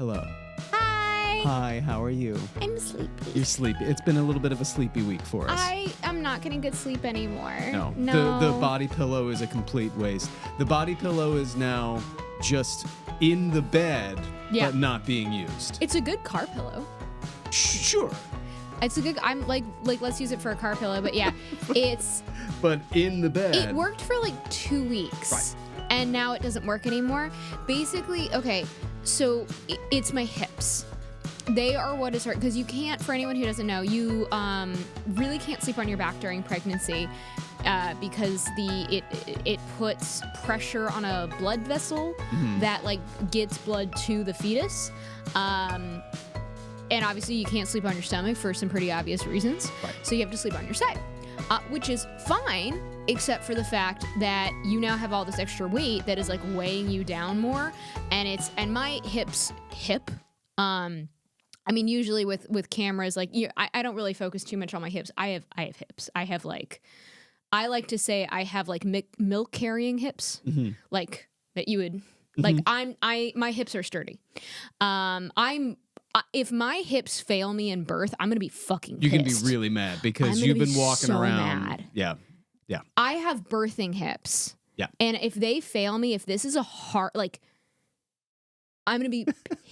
Hello. Hi. Hi, how are you? I'm sleepy. You're sleepy. It's been a little bit of a sleepy week for us. I am not getting good sleep anymore. No. No. The body pillow is a complete waste. The body pillow is now just in the bed, but not being used. It's a good car pillow. Sure. It's a good. I'm like let's use it for a car pillow. But yeah, it's. But in the bed. It worked for like 2 weeks. Right. And now it doesn't work anymore. Basically, okay, so it's my hips. They are what is hurt because you can't. For anyone who doesn't know, you really can't sleep on your back during pregnancy because it puts pressure on a blood vessel that like gets blood to the fetus. And obviously, you can't sleep on your stomach for some pretty obvious reasons. Right. So you have to sleep on your side, which is fine, except for the fact that you now have all this extra weight that is like weighing you down more, and my hip. I mean, usually with cameras, like I don't really focus too much on my hips. I have hips. I have like, I like to say I have like milk carrying hips, like that you would like. My hips are sturdy. If my hips fail me in birth, I'm gonna be fucking pissed. You can be really mad because you've been walking so around. Mad. Yeah. I have birthing hips. Yeah. And if they fail me, if this is a hard, like, I'm gonna be,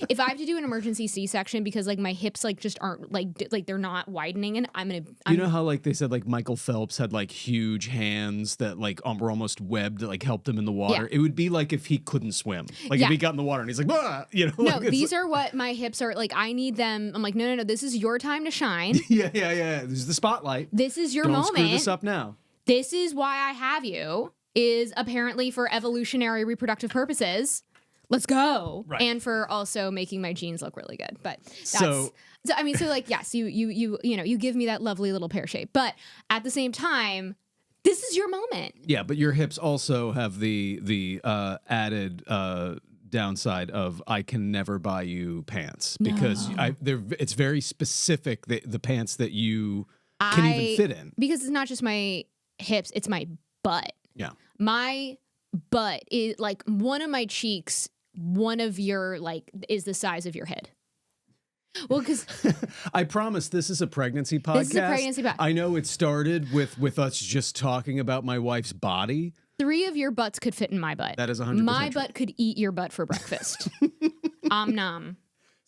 if I have to do an emergency C-section because like my hips like just aren't like they're not widening, and You know how like they said like Michael Phelps had like huge hands that like were almost webbed that like helped him in the water. Yeah. It would be like if he couldn't swim, like if he got in the water and he's like, ah, you know. No, like, these are what my hips are like. I need them. I'm like, no. This is your time to shine. Yeah. This is the spotlight. This is your Don't moment. screw this up now. This is why I have you. Is apparently for evolutionary reproductive purposes. Let's go. Right. And for also making my genes look really good. But that's So I mean, so like, yes, you give me that lovely little pear shape. But at the same time, this is your moment. yeah, but your hips also have the added downside of I can never buy you pants because it's very specific the pants that you can even fit in. Because it's not just my hips, it's my butt. Yeah. My butt is like one of my cheeks, one of your like is the size of your head. Well, because I promise this is a pregnancy podcast. This is a pregnancy podcast. I know it started with us just talking about my wife's body. 3 of your butts could fit in my butt. That is 100% My true. butt could eat your butt for breakfast. Nom.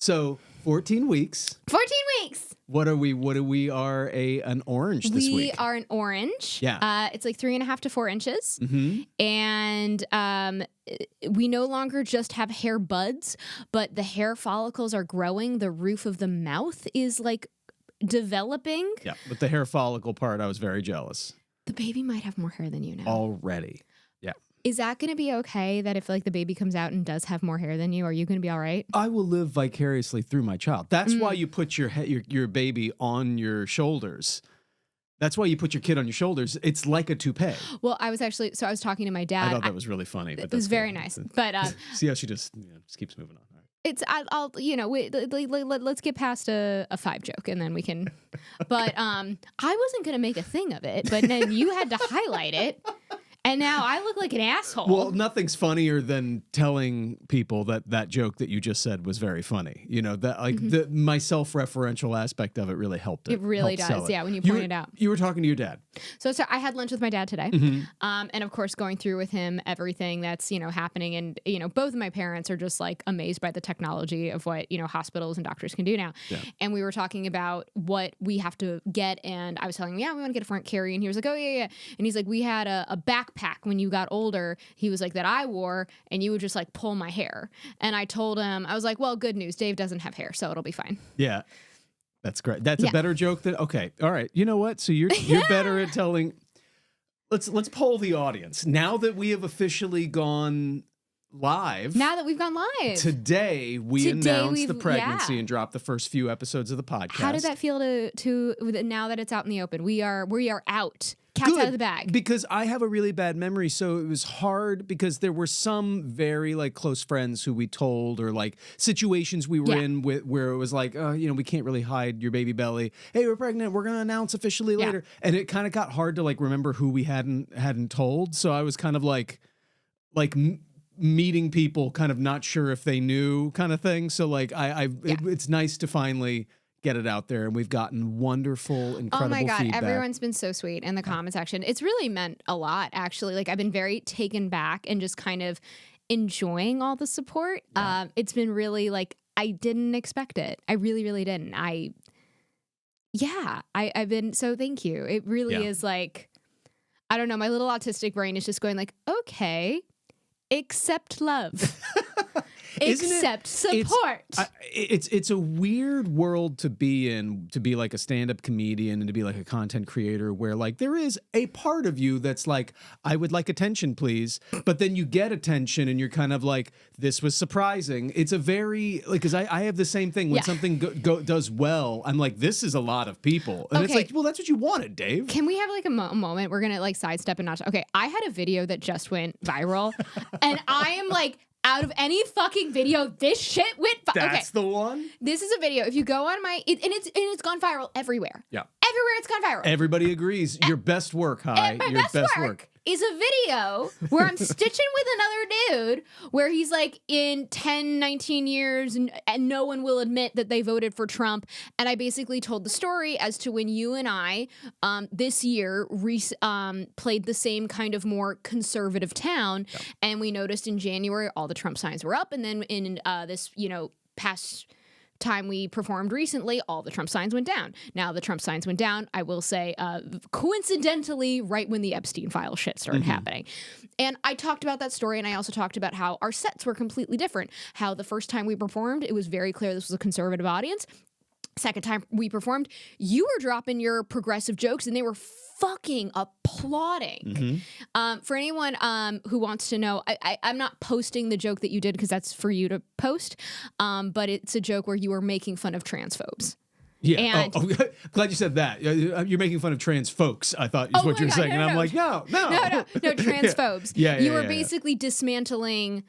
So 14 weeks. 14 weeks. What are we? An orange this week? We are an orange. Yeah. It's like 3.5 to 4 inches. Mm-hmm. And we no longer just have hair buds, but the hair follicles are growing. The roof of the mouth is like developing. Yeah, but the hair follicle part, I was very jealous. The baby might have more hair than you now. Already. Yeah. Is that going to be okay that if like the baby comes out and does have more hair than you, are you going to be all right? I will live vicariously through my child. That's why you put your baby on your shoulders. That's why you put your kid on your shoulders. It's like a toupee. Well, I was talking to my dad. I thought that was really funny. But it was very nice. But see how she just keeps moving on. All right. it's I'll let's get past a 5 joke and then we can. But I wasn't gonna make a thing of it, but then you had to highlight it. And now I look like an asshole. Well, nothing's funnier than telling people that joke that you just said was very funny. You know, that like my self-referential aspect of it really helped it. It really does, yeah, when you point it out. You were talking to your dad. So I had lunch with my dad today. And of course, going through with him everything that's, happening. And, both of my parents are just like amazed by the technology of what, hospitals and doctors can do now. Yeah. And we were talking about what we have to get. And I was telling him, we want to get a front carry. And he was like, oh, yeah. And he's like, we had a backpack when you got older. He was like, that I wore, and you would just like pull my hair. And I told him, I was like, well, good news. Dave doesn't have hair, so it'll be fine. Yeah. That's great. That's a better joke than okay. All right. You know what? So you're better at telling. Let's poll the audience. Now that we have officially gone live. Now that we've gone live. Today we announced the pregnancy and dropped the first few episodes of the podcast. How did that feel to now that it's out in the open? We are out. Cat's out of the bag. Because I have a really bad memory, so it was hard because there were some very like close friends who we told, or like situations we were in where it was like, we can't really hide your baby belly. Hey, we're pregnant. We're gonna announce officially later, and it kind of got hard to like remember who we hadn't told. So I was kind of like meeting people kind of not sure if they knew kind of thing. So like it's nice to finally get it out there, and we've gotten wonderful, incredible Oh my God, feedback. everyone's been so sweet in the comment section. It's really meant a lot, actually. Like I've been very taken back and just kind of enjoying all the support. It's been really like, I didn't expect it. I really, really didn't. I've been, so thank you. It really is like, I don't know, my little autistic brain is just going like, okay, accept love. Accept support. It's a weird world to be in, to be like a stand-up comedian and to be like a content creator, where like there is a part of you that's like, I would like attention, please. But then you get attention and you're kind of like, this was surprising. It's a very, like, because I have the same thing when something does well. I'm like, this is a lot of people. And it's like, well, that's what you wanted, Dave. Can we have like a moment? We're going to like sidestep and not. Okay, I had a video that just went viral and I am like, out of any fucking video, this shit went viral. That's the one? This is a video. If you go on my... it's gone viral everywhere. Yeah. Everywhere it's gone viral. Everybody agrees. Your best work, Hi. Your best work is a video where I'm stitching with another dude where he's like in 10, 19 years and no one will admit that they voted for Trump. And I basically told the story as to when you and I this year played the same kind of more conservative town. Yep. And we noticed in January all the Trump signs were up. And then in this, past time we performed recently, all the Trump signs went down. Now the Trump signs went down, I will say, coincidentally, right when the Epstein file shit started happening. And I talked about that story, and I also talked about how our sets were completely different. How the first time we performed, it was very clear this was a conservative audience. Second time we performed, you were dropping your progressive jokes, and they were fucking applauding. For anyone who wants to know, I'm not posting the joke that you did because that's for you to post, but it's a joke where you were making fun of transphobes. Yeah. And glad you said that. You're making fun of trans folks, I thought is what you were saying. And I'm like, no, transphobes. You were basically dismantling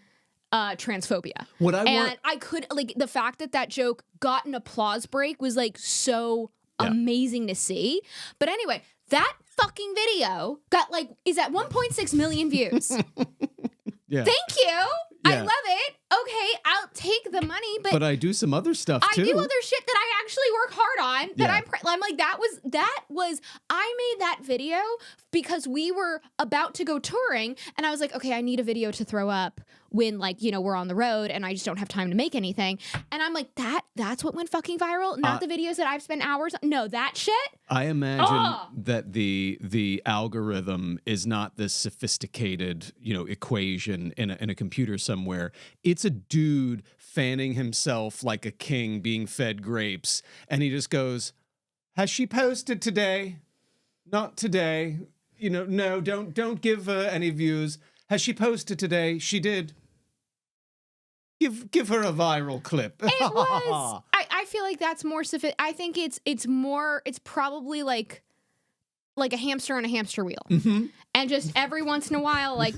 transphobia. I could, like, the fact that joke got an applause break was like so amazing to see. But anyway, that fucking video got like, is at 1.6 million views. Thank you. I love it. Okay, I'll take the money, but I do some other stuff too. I do other shit that I actually work hard on. That I'm like, that was I made that video because we were about to go touring, and I was like, okay, I need a video to throw up when, like, we're on the road and I just don't have time to make anything. And I'm like, that's what went fucking viral, not the videos that I've spent hours on. No, that shit. I imagine that the algorithm is not this sophisticated, equation in a computer somewhere. It's a dude fanning himself like a king being fed grapes, and he just goes, has she posted today? Not today. No, don't give any views. Has she posted today? She did. Give her a viral clip. It was. I feel like that's more I think it's probably like a hamster on a hamster wheel. And just every once in a while, like,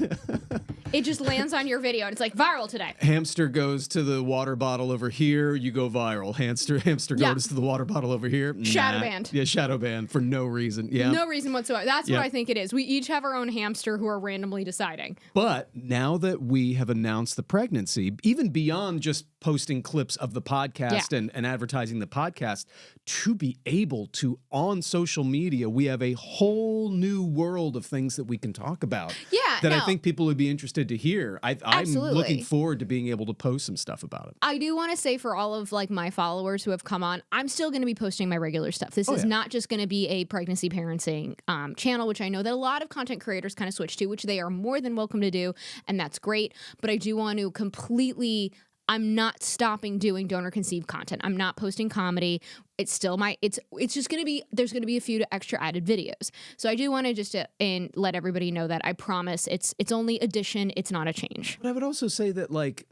it just lands on your video and it's like viral today. Hamster goes to the water bottle over here, you go viral. Hamster goes to the water bottle over here. Shadow banned. Yeah, shadow banned for no reason. Yeah. No reason whatsoever. That's what I think it is. We each have our own hamster who are randomly deciding. But now that we have announced the pregnancy, even beyond just posting clips of the podcast and advertising the podcast, to be able to, on social media, we have a whole new world of things that we can talk about. I think people would be interested to hear. I'm looking forward to being able to post some stuff about it. I do want to say, for all of like my followers who have come on, I'm still going to be posting my regular stuff. This is not just going to be a pregnancy parenting channel, which I know that a lot of content creators kind of switch to, which they are more than welcome to do, and that's great. But I do want to I'm not stopping doing donor conceived content. I'm not posting comedy. It's still it's just going to be, there's going to be a few extra added videos. So I do want to just and let everybody know that I promise it's only addition. It's not a change. But I would also say that, like,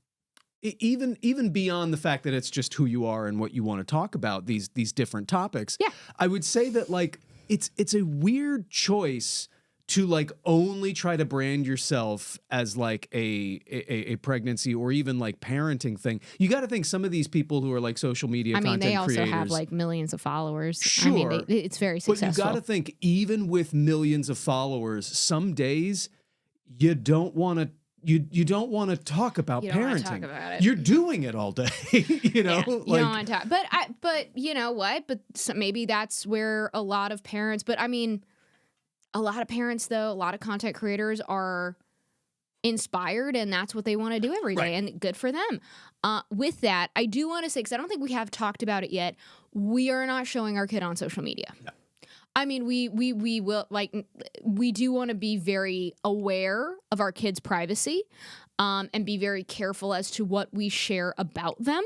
even beyond the fact that it's just who you are and what you want to talk about, these different topics. Yeah. I would say that, like, it's a weird choice to, like, only try to brand yourself as like a pregnancy or even like parenting thing. You got to think some of these people who are like social media content creators, they also have like millions of followers. Sure. I mean, it's very successful. But you got to think, even with millions of followers, some days you don't want to you don't want to talk about You don't wanna parenting. talk about it. You're doing it all day, you know. Yeah, you like, don't want to talk. But you know what? But maybe that's where a lot of parents. But I mean, a lot of parents though, a lot of content creators are inspired, and that's what they want to do every day, Right. and good for them. With that, I do want to say, because I don't think we have talked about it yet, we are not showing our kid on social media. No. I mean, we will, like, we do want to be very aware of our kids' privacy, and be very careful as to what we share about them.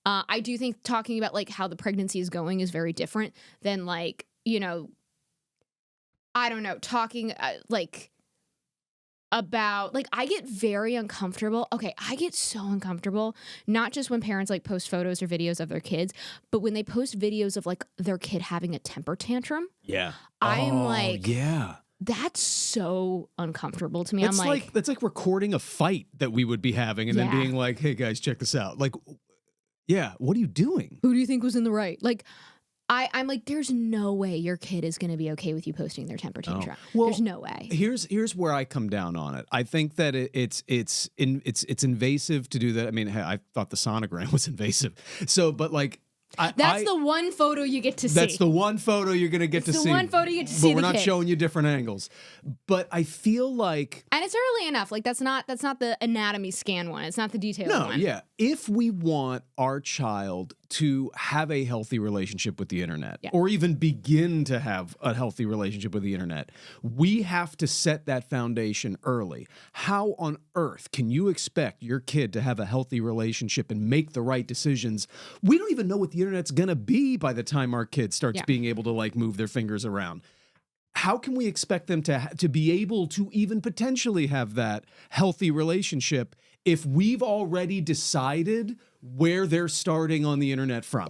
I do think talking about like how the pregnancy is going is very different than, like, you know, I don't know, talking like about, like, I get very uncomfortable. Okay, I get so uncomfortable, not just when parents like post photos or videos of their kids, but when they post videos of like their kid having a temper tantrum. yeah. I'm like, yeah. that's so uncomfortable to me. That's I'm like, that's like recording a fight that we would be having and then Yeah. being like, "Hey guys, check this out." Like, yeah, what are you doing? who do you think was in the right? Like, I'm like, there's no way your kid is going to be okay with you posting their temper tantrum. Well, There's no way. Here's where I come down on it. I think that it's invasive to do that. I mean, hey, I thought the sonogram was invasive. So, but like, That's the one photo you get to see. That's the one photo you're gonna get It's to the see. one photo you get to see But we're the not kid. showing you different angles. But I feel like And it's early enough. Like, that's not the anatomy scan one. It's not the detailed no, one. yeah. If we want our child to have a healthy relationship with the internet, Yeah. or even begin to have a healthy relationship with the internet, we have to set that foundation early. How on earth can you expect your kid to have a healthy relationship and make the right decisions? We don't even know what the internet's gonna be by the time our kid starts Yeah. being able to like move their fingers around. How can we expect them to be able to even potentially have that healthy relationship if we've already decided where they're starting on the internet from?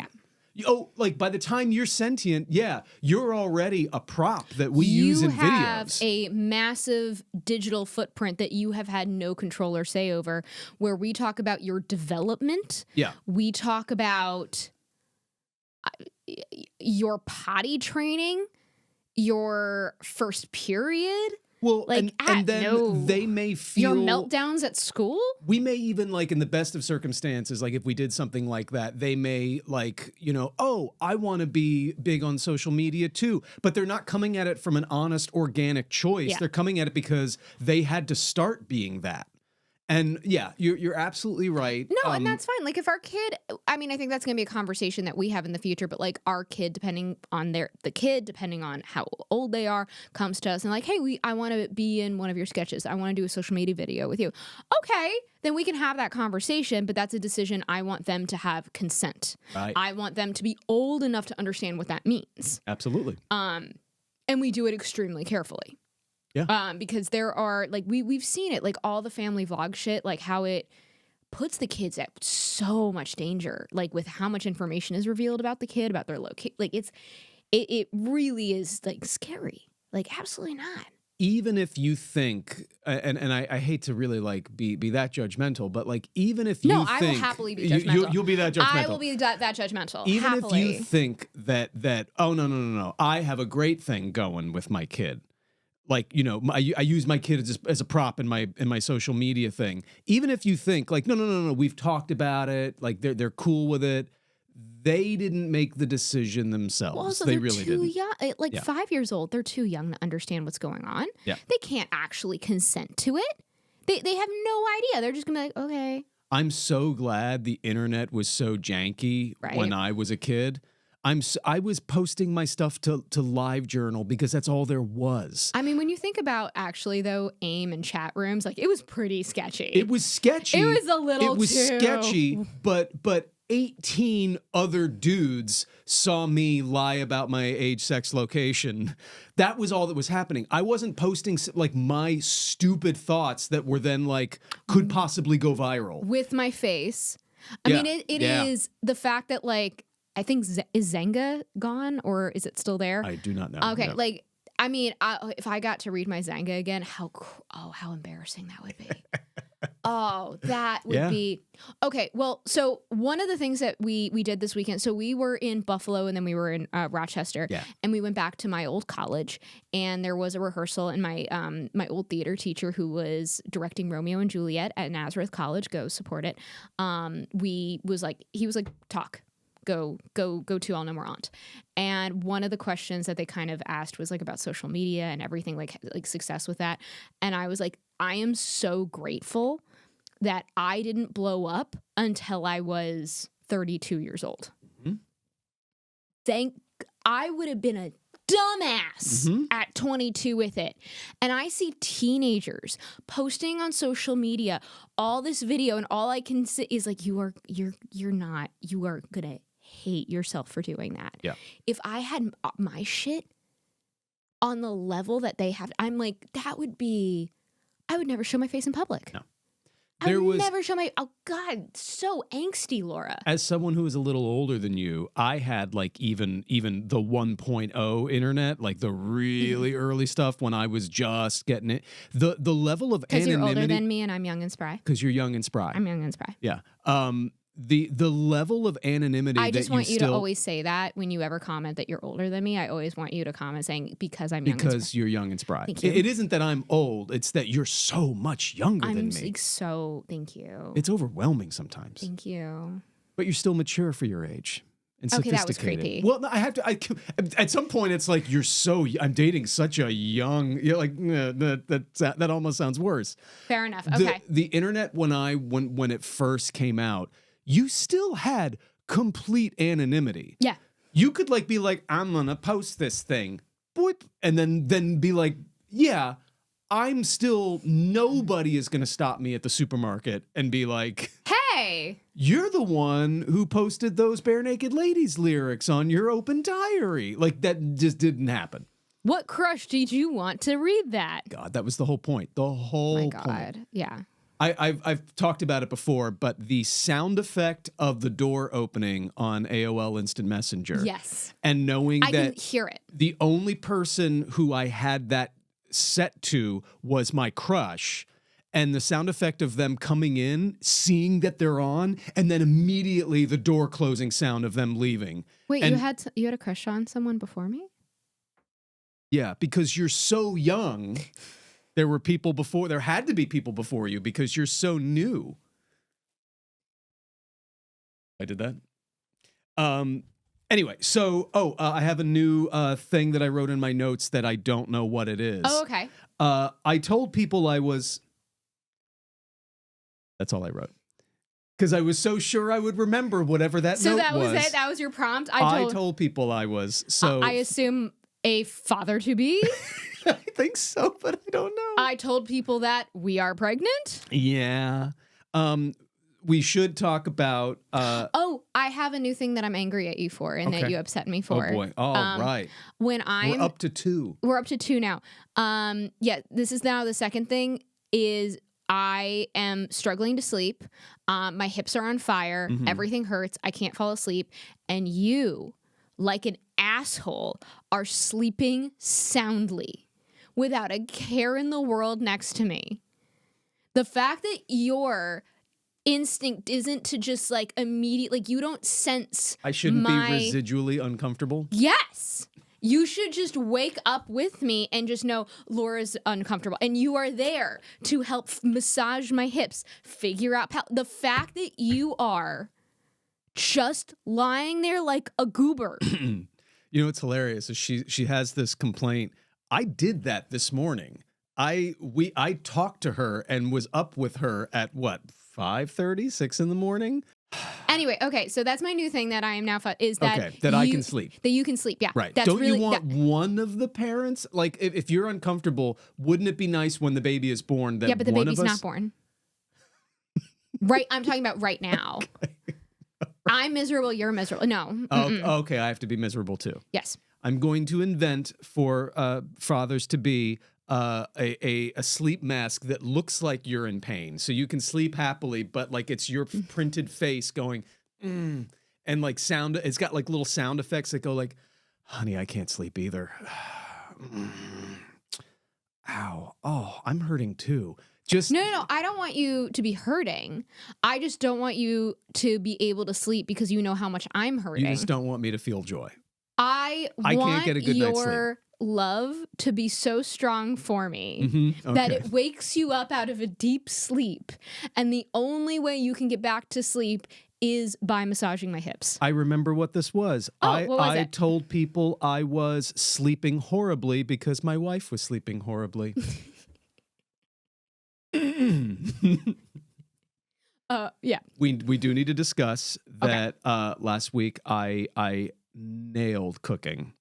Yeah. Oh, like by the time you're sentient, yeah, you're already a prop that we use in You have videos. a massive digital footprint that you have had no control or say over, where we talk about your development. Yeah. We talk about your potty training, your first period, Well, like, and then no. they may feel your meltdowns at school. we may even, like, in the best of circumstances, like if we did something like that, they may, like, you know, oh, I want to be big on social media too, but they're not coming at it from an honest, organic choice. Yeah. They're coming at it because they had to start being that. And yeah, you're absolutely right. No, and that's fine. Like, if our kid, I mean, I think that's going to be a conversation that we have in the future, but like our kid, depending on depending on how old they are, comes to us and like, hey, I want to be in one of your sketches. I want to do a social media video with you. Okay, then we can have that conversation, but that's a decision I want them to have consent. Right. I want them to be old enough to understand what that means. Absolutely. And we do it extremely carefully. Yeah. Because there are, like, we've seen it, like all the family vlog shit, like how it puts the kids at so much danger, like with how much information is revealed about the kid, about their location. Like, it really is like scary. Like, absolutely not. Even if you think, and I hate to really like be that judgmental, but like even if you No, think I will happily be judgmental. you'll be that judgmental. I will be that judgmental. Even happily. if you think that oh no, I have a great thing going with my kid. Like, you know, I use my kid as a prop in my social media thing. Even if you think like, no, we've talked about it, like they're cool with it. They didn't make the decision themselves. Well, also, they they're really too didn't. young. Like, Yeah. 5 years old, they're too young to understand what's going on. Yeah. They can't actually consent to it. They have no idea. They're just gonna be like, okay. I'm so glad the internet was so janky Right. when I was a kid. I was posting my stuff to LiveJournal because that's all there was. I mean, when you think about actually though, AIM and chat rooms, like, it was pretty sketchy. It was sketchy. It was a little It was too- sketchy, but 18 other dudes saw me lie about my age, sex, location. That was all that was happening. I wasn't posting like my stupid thoughts that were then like could possibly go viral. with my face. I Yeah, mean, it yeah. is the fact that, like, I think is Zynga gone, or is it still there? I do not know. Okay, No. like, I mean, if I got to read my Zynga again, how embarrassing that would be. Oh, that would Yeah. be okay. Well, so one of the things that we did this weekend, so we were in Buffalo and then we were in Rochester, Yeah. and we went back to my old college, and there was a rehearsal, and my old theater teacher who was directing Romeo and Juliet at Nazareth College, go support it. He was like, talk. Go to All No More Aunt. And one of the questions that they kind of asked was like about social media and everything, like success with that. And I was like, I am so grateful that I didn't blow up until I was 32 years old. Mm-hmm. I would have been a dumbass at 22 with it. And I see teenagers posting on social media all this video, and all I can say is like, you are gonna hate yourself for doing that. Yeah. If I had my shit on the level that they have, I'm like, I would never show my face in public. No. I would never show oh God, so angsty, Laura. As someone who is a little older than you, I had like even the 1.0 internet, like the really early stuff when I was just getting it. The level of Because anonymity. you're older than me and I'm young and spry. Because you're young and spry. I'm young and spry. Yeah. The level of anonymity I just that want you to still, always say that when you ever comment that you're older than me. I always want you to comment saying, because I'm young and spry. because you're young and spry. Thank you. It isn't that I'm old, it's that you're so much younger than me. Thank you. It's overwhelming sometimes. Thank you. But you're still mature for your age. And Okay, that was sophisticated. creepy. Well, no, at some point it's like I'm dating such a young, you're like, that almost sounds worse. Fair enough. Okay. The internet when it first came out, you still had complete anonymity. Yeah. You could like be like, I'm gonna post this thing, boop, and then be like, yeah, nobody is gonna stop me at the supermarket and be like, Hey. you're the one who posted those Bare Naked Ladies lyrics on your open diary. Like that just didn't happen. What crush did you want to read that? God, that was the whole point. The whole My point. God. Yeah. I've talked about it before, but the sound effect of the door opening on AOL Instant Messenger. Yes. And knowing I that can hear it. the only person who I had that set to was my crush, and the sound effect of them coming in, seeing that they're on, and then immediately the door closing sound of them leaving. Wait, And- you had a crush on someone before me? Yeah, because you're so young. There had to be people before you because you're so new. I did that. Anyway, so, I have a new thing that I wrote in my notes that I don't know what it is. Oh, okay. I told people that's all I wrote. Because I was so sure I would remember whatever that So note that was it? That was your prompt? I told people I was. So I assume a father-to-be? I think so, but I don't know. I told people that we are pregnant? Yeah. We should talk about Oh, I have a new thing that I'm angry at you for and that Okay. you upset me for. Oh boy. All right. When We're up to 2. We're up to 2 now. Yeah, this is now the second thing is I am struggling to sleep. My hips are on fire. Mhm. Everything hurts. I can't fall asleep. And you, like an asshole, are sleeping soundly without a care in the world next to me. The fact that your instinct isn't to just like immediately, like you don't sense I shouldn't be my- residually uncomfortable. Yes. You should just wake up with me and just know Laura's uncomfortable. And you are there to help massage my hips, figure out the fact that you are just lying there like a goober. You know what's hilarious is she has this complaint. I did that this morning. I talked to her and was up with her at what, 5:30, 6 in the morning? Anyway, okay, so that's my new thing that I am now is that Okay, that I can sleep. That you can sleep, yeah. Right. That's Don't really, you want one of the parents? Like, if you're uncomfortable, wouldn't it be nice when the baby is born that yeah, but the one baby's of us... not born. Right, I'm talking about right now. I'm miserable, you're miserable. No. Oh, okay, I have to be miserable too. Yes. I'm going to invent for fathers to be a sleep mask that looks like you're in pain, so you can sleep happily, but like it's your printed face going, and like sound. It's got like little sound effects that go like, "Honey, I can't sleep either." Ow! Oh, I'm hurting too. Just No. I don't want you to be hurting. I just don't want you to be able to sleep because you know how much I'm hurting. you just don't want me to feel joy. I can't want get a good night's your love to be so strong for me that Okay. it wakes you up out of a deep sleep. And the only way you can get back to sleep is by massaging my hips. I remember what this was. Oh, what was I it? told people I was sleeping horribly because my wife was sleeping horribly. Yeah. We do need to discuss that last week I nailed cooking.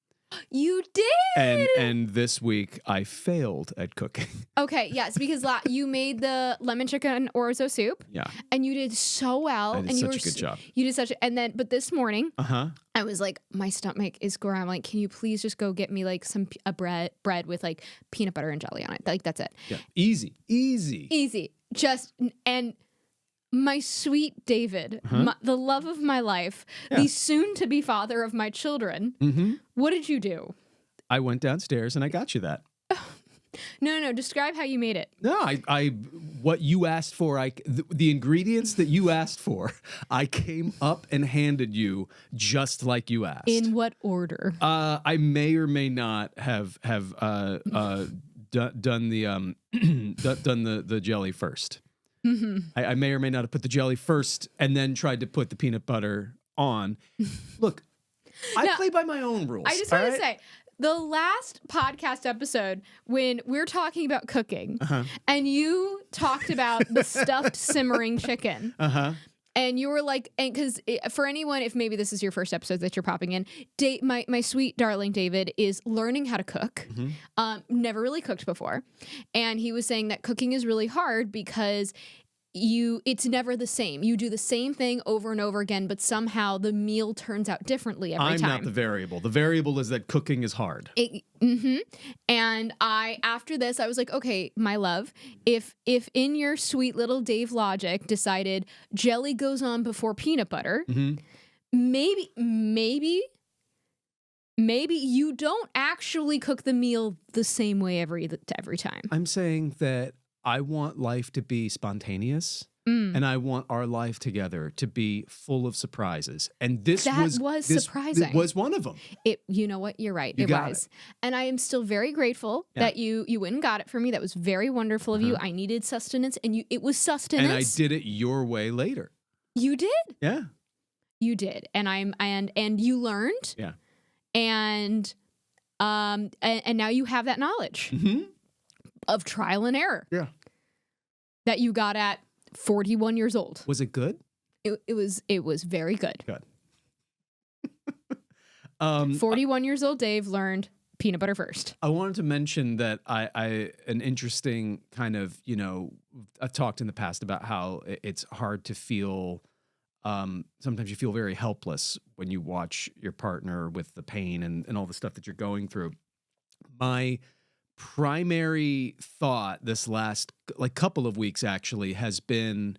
You did. And this week I failed at cooking. Okay, yes, because you made the lemon chicken orzo soup. Yeah. And you did so well. I did and you such were a good job. You did but this morning, Uh-huh. I was like, my stomach is growling. I'm like, can you please just go get me like a bread with like peanut butter and jelly on it? Like, that's it. Yeah. Easy. Easy. And my sweet David, the love of my life, the soon-to-be father of my children. What did you do? I went downstairs and I got you that. No. Describe how you made it. No, I what you asked for, the ingredients that you asked for, I came up and handed you just like you asked. In what order? I may or may not have done the done the jelly first. I may or may not have put the jelly first and then tried to put the peanut butter on. Look, I Now, play by my own rules. I just want to say, the last podcast episode when we're talking about cooking and you talked about the stuffed simmering chicken. And you were like, and because for anyone, if maybe this is your first episode that you're popping in, my sweet darling David is learning how to cook. Never really cooked before. And he was saying that cooking is really hard because it's never the same. You do the same thing over and over again, but somehow the meal turns out differently every time. I'm not the variable. The variable is that cooking is hard. And after this, I was like, okay, my love, if in your sweet little Dave logic decided jelly goes on before peanut butter, maybe you don't actually cook the meal the same way every time. I'm saying that I want life to be spontaneous. And I want our life together to be full of surprises. And this was surprising. It was one of them. You know what? You're right. You it got was. And I am still very grateful that you went and got it for me. That was very wonderful of you. I needed sustenance, and it was sustenance. And I did it your way later. You did? Yeah. You did. And you learned. Yeah. And now you have that knowledge of trial and error. Yeah. That you got at 41 years old. Was it good? It was very good. Good. 41 years old Dave learned peanut butter first. I wanted to mention that I an interesting kind of, I've talked in the past about how it's hard to feel, sometimes you feel very helpless when you watch your partner with the pain and all the stuff that you're going through. My primary thought this last couple of weeks actually has been,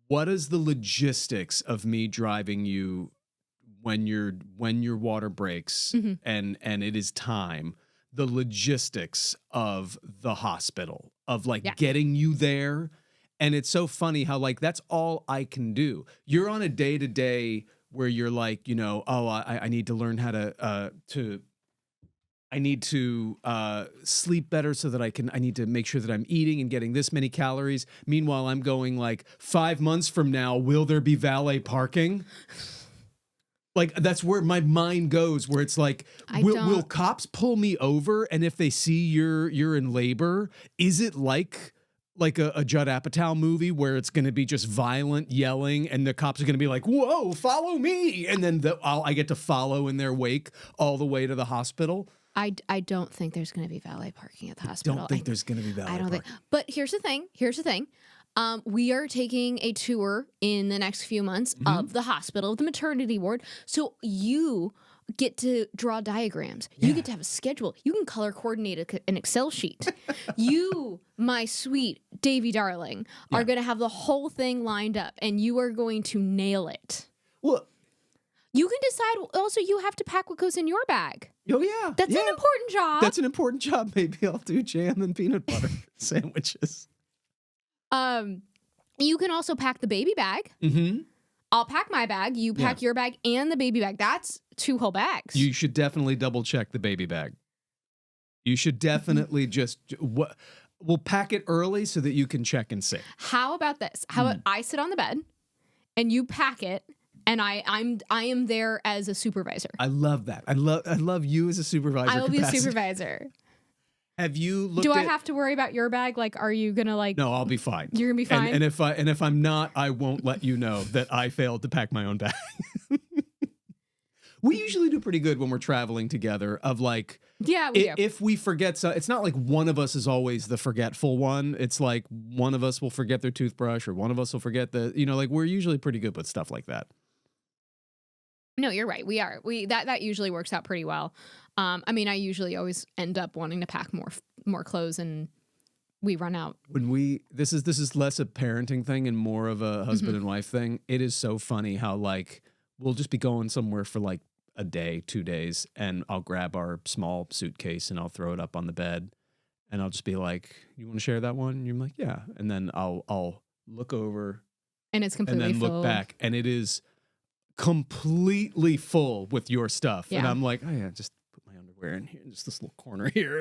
what is the logistics of me driving you when your water breaks and it is time, the logistics of the hospital of getting you there. And it's so funny how that's all I can do. You're on a day-to-day where you're like, I need to learn how to I need to sleep better so that I need to make sure that I'm eating and getting this many calories. Meanwhile, I'm going 5 months from now, will there be valet parking? That's where my mind goes, where it's will cops pull me over? And if they see you're in labor, is it like a Judd Apatow movie where it's going to be just violent yelling and the cops are going to be like, whoa, follow me. And then I get to follow in their wake all the way to the hospital. I don't think there's going to be valet parking at the hospital. Don't think there's going to be valet parking. I don't think. But here's the thing. We are taking a tour in the next few months of the hospital, the maternity ward. So you get to draw diagrams. You get to have a schedule. You can color coordinate an Excel sheet. You, my sweet Davy darling, are going to have the whole thing lined up, and you are going to nail it. Well, you can decide. Also, you have to pack what goes in your bag. Oh, yeah. That's an important job. That's an important job. Maybe I'll do jam and peanut butter sandwiches. You can also pack the baby bag. Mm-hmm. I'll pack my bag. You pack your bag and the baby bag. That's 2 whole bags. You should definitely double check the baby bag. You should definitely we'll pack it early so that you can check and see. How about this? How about I sit on the bed and you pack it, and I am there as a supervisor. I love that. I love you as a supervisor. I will be a supervisor. Have you looked Do I have to worry about your bag? Like, are you gonna like? No, I'll be fine. You're gonna be fine. And if I'm not, I won't let you know that I failed to pack my own bag. We usually do pretty good when we're traveling together. Of like, yeah, we do. If we forget, so it's not like one of us is always the forgetful one. It's like one of us will forget their toothbrush, or one of us will forget like we're usually pretty good with stuff like that. No, you're right. We are. That usually works out pretty well. I mean, I usually always end up wanting to pack more clothes, and we run out. When this is less a parenting thing and more of a husband and wife thing. It is so funny how like we'll just be going somewhere for like a day, 2 days, and I'll grab our small suitcase and I'll throw it up on the bed, and I'll just be like, "You want to share that one?" And you're like, "Yeah," and then I'll look over, and it's completely and then full. Look back, and it is completely full with your stuff, Yeah. and I'm like, "Oh yeah, just." We're in here, just this little corner here.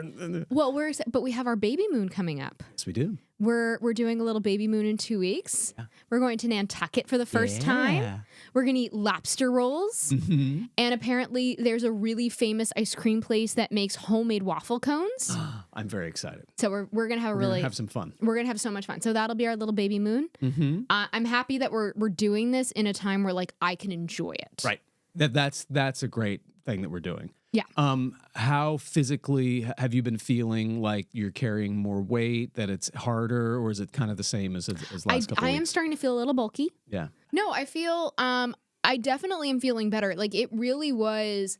Well, but we have our baby moon coming up. Yes, we do. We're doing a little baby moon in 2 weeks. Yeah. We're going to Nantucket for the first time. We're going to eat lobster rolls. Mm-hmm. And apparently there's a really famous ice cream place that makes homemade waffle cones. I'm very excited. So we're going to have some fun. We're going to have so much fun. So that'll be our little baby moon. Mm-hmm. I'm happy that we're doing this in a time where like I can enjoy it. Right. That's a great thing that we're doing. Yeah. How physically have you been feeling? Like you're carrying more weight, that it's harder, or is it kind of the same as last couple I weeks? am starting to feel a little bulky. Yeah. No, I feel I definitely am feeling better. Like it really was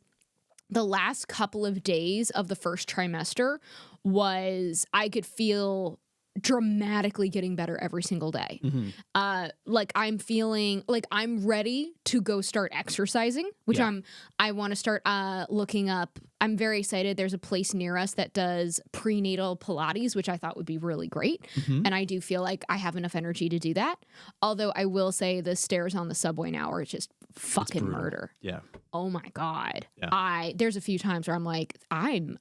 the last couple of days of the first trimester was I could feel dramatically getting better every single day. Mm-hmm. Like I'm feeling like I'm ready to go start exercising, which I want to start looking up. I'm very excited. There's a place near us that does prenatal Pilates, which I thought would be really great. Mm-hmm. And I do feel like I have enough energy to do that. Although I will say the stairs on the subway now are just fucking murder. Yeah. Oh my God. Yeah. There's a few times where I'm like, I'm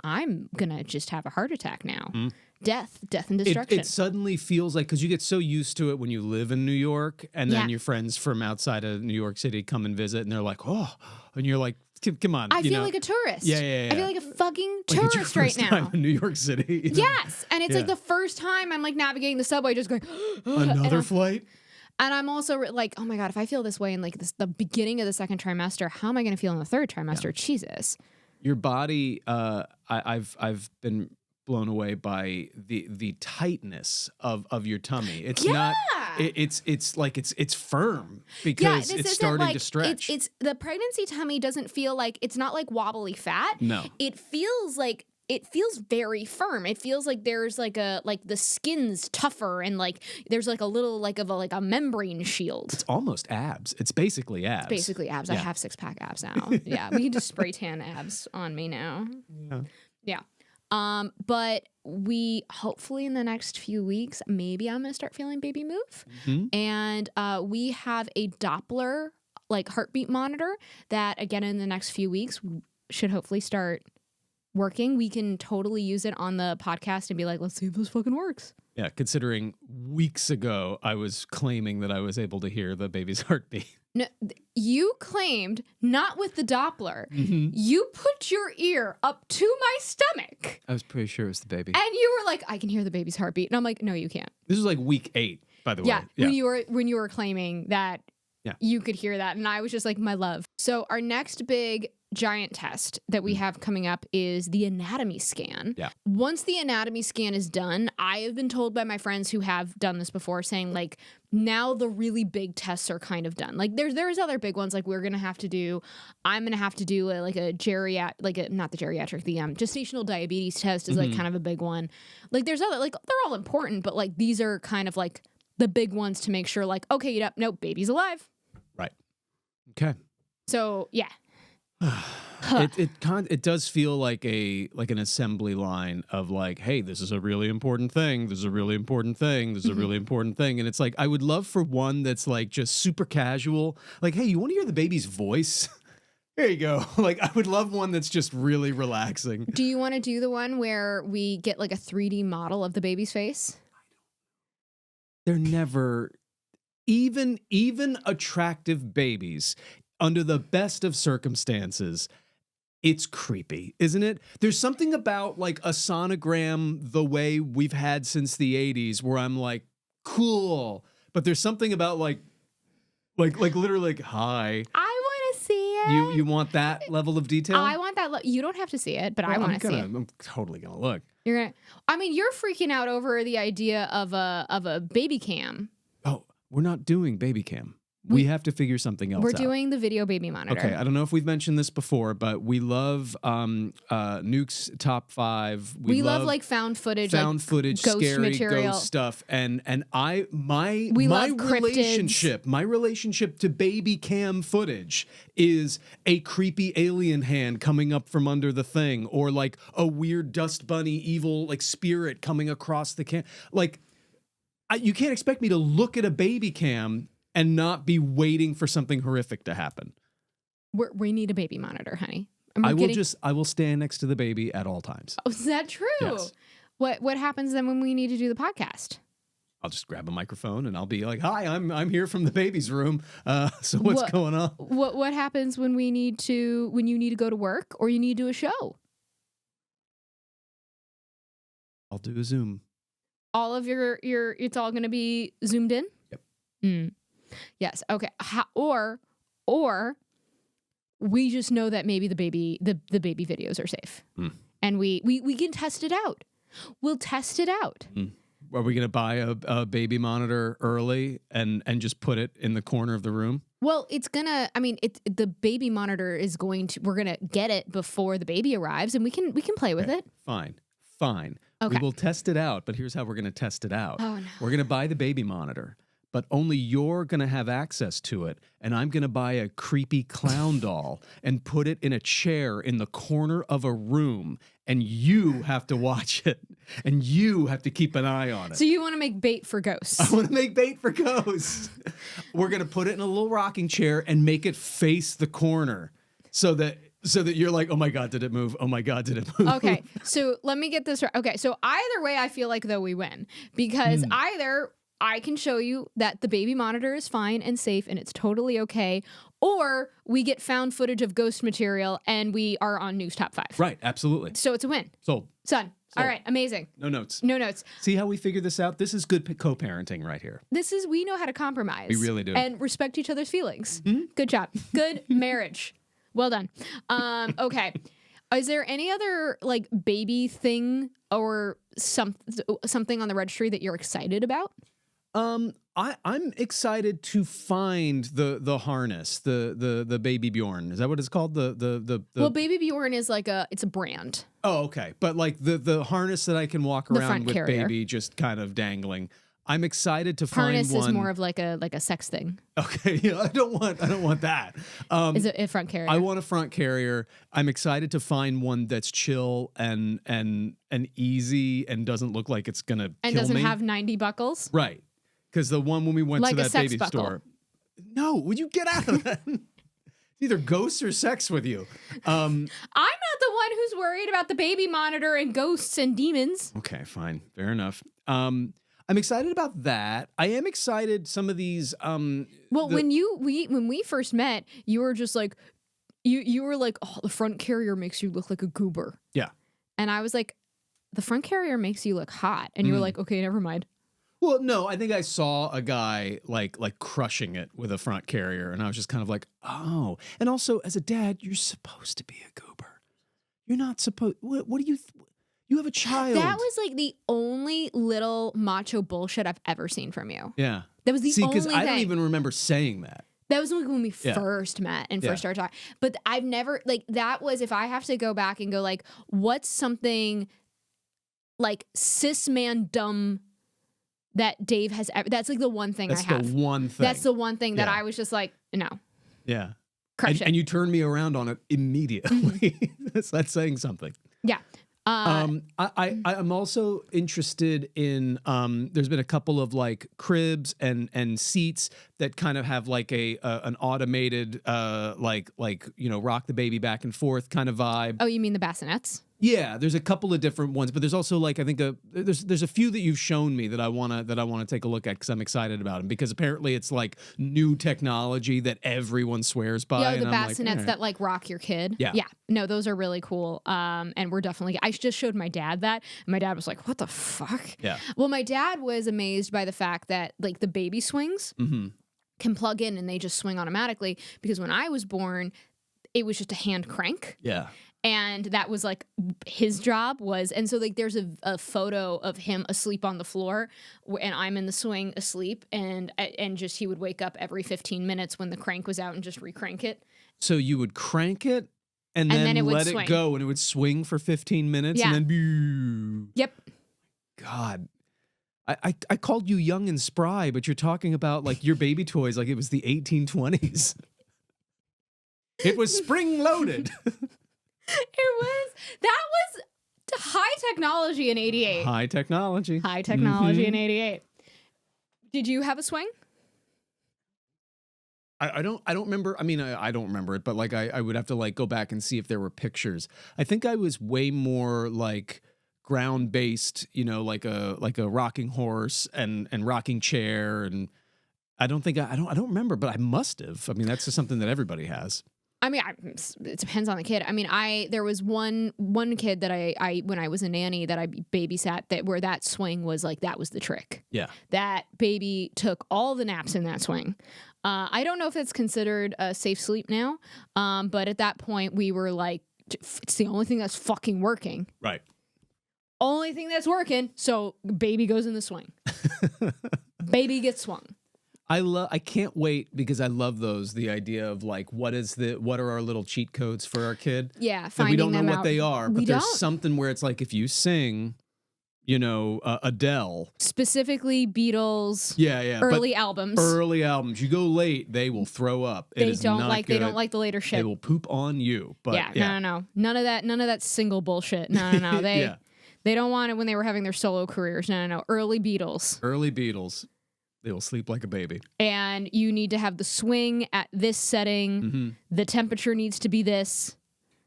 gonna just have a heart attack now. Mm. Death and destruction. It suddenly feels like, because you get so used to it when you live in New York, and then your friends from outside of New York City come and visit, and they're like, "Oh," and you're like, "Come on." I feel like a tourist. Yeah. I feel like a fucking Like it's your tourist right first now. time in New York City. You know? Yes. And it's like the first time I'm like navigating the subway just going, Another flight? And I'm also like, oh my God, if I feel this way in like the beginning of the second trimester, how am I going to feel in the third trimester? Yeah. Jesus. Your body, I've been blown away by the tightness of your tummy. It's not. It's like it's firm because it's starting to stretch. It's the pregnancy tummy doesn't feel like, it's not like wobbly fat. No, it feels very firm. It feels like there's like the skin's tougher, and like there's like a little like a membrane shield. It's almost abs. It's basically abs. It's basically abs. Yeah. I have 6-pack abs now. Yeah, we can just spray tan abs on me now. Yeah. But we hopefully in the next few weeks, maybe I'm gonna start feeling baby move. Mm-hmm. And we have a Doppler like heartbeat monitor that again in the next few weeks should hopefully start working. We can totally use it on the podcast and be like, let's see if this fucking works. Yeah, considering weeks ago I was claiming that I was able to hear the baby's heartbeat. No, you claimed not with the Doppler. Mm-hmm. You put your ear up to my stomach. I was pretty sure it was the baby. And you were like, I can hear the baby's heartbeat. And I'm like, no, you can't. This was like week 8, by the way. Yeah, when you were claiming that you could hear that. And I was just like, my love. So our next big giant test that we have coming up is the anatomy scan. Yeah. Once the anatomy scan is done, I have been told by my friends who have done this before saying like, now the really big tests are kind of done. Like there's other big ones like I'm going to have to do the gestational diabetes test is like kind of a big one. Like there's other, like they're all important, but like these are kind of like the big ones to make sure like, okay, nope, baby's alive. Right. Okay. So yeah. It does feel like an assembly line of like, hey, this is a really important thing. This is a really important thing. This is a really important thing. And it's like, I would love for one that's like just super casual. Like, hey, you want to hear the baby's voice? There you go. Like, I would love one that's just really relaxing. Do you want to do the one where we get like a 3D model of the baby's face? They're never even attractive babies under the best of circumstances. It's creepy, isn't it? There's something about like a sonogram the way we've had since the 80s where I'm like, cool. But there's something about like literally like, hi. I want to see it. You want that level of detail? I want that. You don't have to see it, but I want to see it. I'm totally gonna look. You're gonna. I mean, you're freaking out over the idea of a baby cam. Oh, we're not doing baby cam. We have to figure something else out. We're doing the video baby monitor. Okay, I don't know if we've mentioned this before, but we love Nuke's top 5. We love like found footage, ghost scary material. ghost stuff, and my cryptids. my relationship to baby cam footage is a creepy alien hand coming up from under the thing, or like a weird dust bunny evil like spirit coming across the cam. Like, you can't expect me to look at a baby cam and not be waiting for something horrific to happen. We need a baby monitor, honey. I will stand next to the baby at all times. Oh, is that true? Yes. What happens then when we need to do the podcast? I'll just grab a microphone and I'll be like, "Hi, I'm here from the baby's room. So what's going on?" What happens when you need to go to work or you need to do a show? I'll do a Zoom. All of your it's all going to be zoomed in? Yep. Mm. Yes. Okay. Or we just know that maybe the baby videos are safe, and we can test it out. We'll test it out. Are we gonna buy a baby monitor early and just put it in the corner of the room? Well, it's gonna. I mean, the baby monitor is going to. We're gonna get it before the baby arrives, and we can play with it. Fine. Okay. We will test it out, but here's how we're gonna test it out. Oh no. We're gonna buy the baby monitor, but only you're going to have access to it. And I'm going to buy a creepy clown doll and put it in a chair in the corner of a room. And you have to watch it. And you have to keep an eye on it. So you want to make bait for ghosts? I want to make bait for ghosts. We're going to put it in a little rocking chair and make it face the corner so that you're like, oh my God, did it move? Oh my God, did it move? Okay, so let me get this right. Okay, so either way, I feel like though we win. Because either I can show you that the baby monitor is fine and safe and it's totally okay, or we get found footage of ghost material and we are on News Top 5. Right, absolutely. So it's a win. Sold. Son. All right, amazing. No notes. No notes. See how we figure this out? This is good co-parenting right here. We know how to compromise. We really do. And respect each other's feelings. Good job. Good marriage. Well done. Okay. Is there any other like baby thing or something on the registry that you're excited about? I'm excited to find the harness, the Baby Bjorn. Is that what it's called? Well, Baby Bjorn is like it's a brand. Oh, okay. But like the harness that I can walk around with carrier. baby just kind of dangling. I'm excited to Harness find one. Is more of like a sex thing. Okay, yeah, I don't want that. Is it a front carrier? I want a front carrier. I'm excited to find one that's chill and easy and doesn't look like it's gonna and kill doesn't me. have 90 buckles. Right. Because the one when we went like to that sex baby buckle. store. No, would you get out of that? Either ghosts or sex with you. I'm not the one who's worried about the baby monitor and ghosts and demons. Okay, fine. Fair enough. I'm excited about that. I am excited some of these Well, when we first met, you were just like you were like, "Oh, the front carrier makes you look like a goober." Yeah. And I was like, "The front carrier makes you look hot." And you were like, "Okay, never mind." Well, no, I think I saw a guy like crushing it with a front carrier, and I was just kind of like, oh. And also, as a dad, you're supposed to be a goober. You're not supposed. What do you? You have a child. That was like the only little macho bullshit I've ever seen from you. Yeah. That was the only because thing. I don't even remember saying that. That was when we first met and first started talking. But I've never like that was if I have to go back and go like, what's something like cis man dumb that Dave has ever. That's like the one thing That's I have. the one thing. That's the one thing that I was just like, no. Yeah. Crush it. And you turned me around on it immediately. That's saying something. Yeah. I'm also interested in there's been a couple of like cribs and seats that kind of have like an automated like rock the baby back and forth kind of vibe. Oh, you mean the bassinets? Yeah, there's a couple of different ones, but there's also like I think there's a few that you've shown me that I wanna take a look at because I'm excited about them because apparently it's like new technology that everyone swears by. Yeah, and the I'm like, bassinets all right. that like rock your kid. Yeah. Yeah. No, those are really cool. And we're definitely, I just showed my dad that. And my dad was like, what the fuck? Yeah. Well, my dad was amazed by the fact that like the baby swings can plug in and they just swing automatically because when I was born, it was just a hand crank. Yeah. And that was like his job was, and so like there's a photo of him asleep on the floor, and I'm in the swing asleep, and just he would wake up every 15 minutes when the crank was out and just recrank it. So you would crank it and then then it would let it swing. go and it would swing for 15 minutes Yeah. and then Yep. God. I called you young and spry, but you're talking about like your baby toys like it was the 1820s. It was spring loaded. That was high technology in 88. High technology. High technology in 88. Did you have a swing? I don't remember. I mean, I don't remember it, but like I would have to like go back and see if there were pictures. I think I was way more like ground based, like a rocking horse and rocking chair, and I don't remember, but I must have. I mean, that's just something that everybody has. I mean, it depends on the kid. I mean, there was one kid that I when I was a nanny that I babysat where that swing was like that was the trick. Yeah. That baby took all the naps in that swing. I don't know if it's considered a safe sleep now, but at that point we were like, it's the only thing that's fucking working. Right. Only thing that's working. So baby goes in the swing. Baby gets swung. I can't wait because I love those. The idea of like, what are our little cheat codes for our kid? Yeah, That finding we don't know them what out. they are, We but there's don't. something where it's like if you sing, Adele. Specifically Beatles. Yeah, Early but albums. Early albums. You go late, they will throw up. It They is don't not like. good. They don't like the later shit. They will poop on you. But yeah, no. None of that single bullshit. No. They Yeah. they don't want it when they were having their solo careers. No. Early Beatles. Early Beatles. They will sleep like a baby. And you need to have the swing at this setting. Mm-hmm. The temperature needs to be this.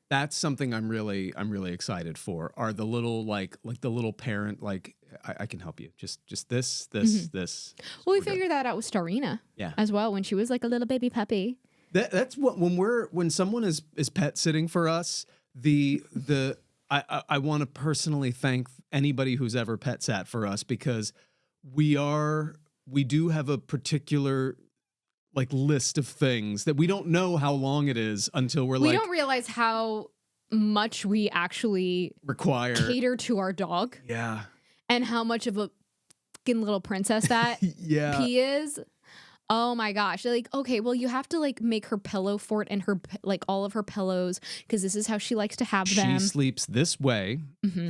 That's something I'm really excited for. Are the little like the little parent like I can help you. Just this. Well, we We're good. figured that out with Starina. Yeah. As well when she was like a little baby puppy. That's what when someone is pet sitting for us, I want to personally thank anybody who's ever pet sat for us because we do have a particular like list of things that we don't know how long it is until We like don't realize how much we actually require. cater to our dog Yeah. and how much of a fucking little princess that Yeah. P is. Oh my gosh. They're like, okay, well, you have to like make her pillow fort and her like all of her pillows because this is how she likes to have She them. sleeps this way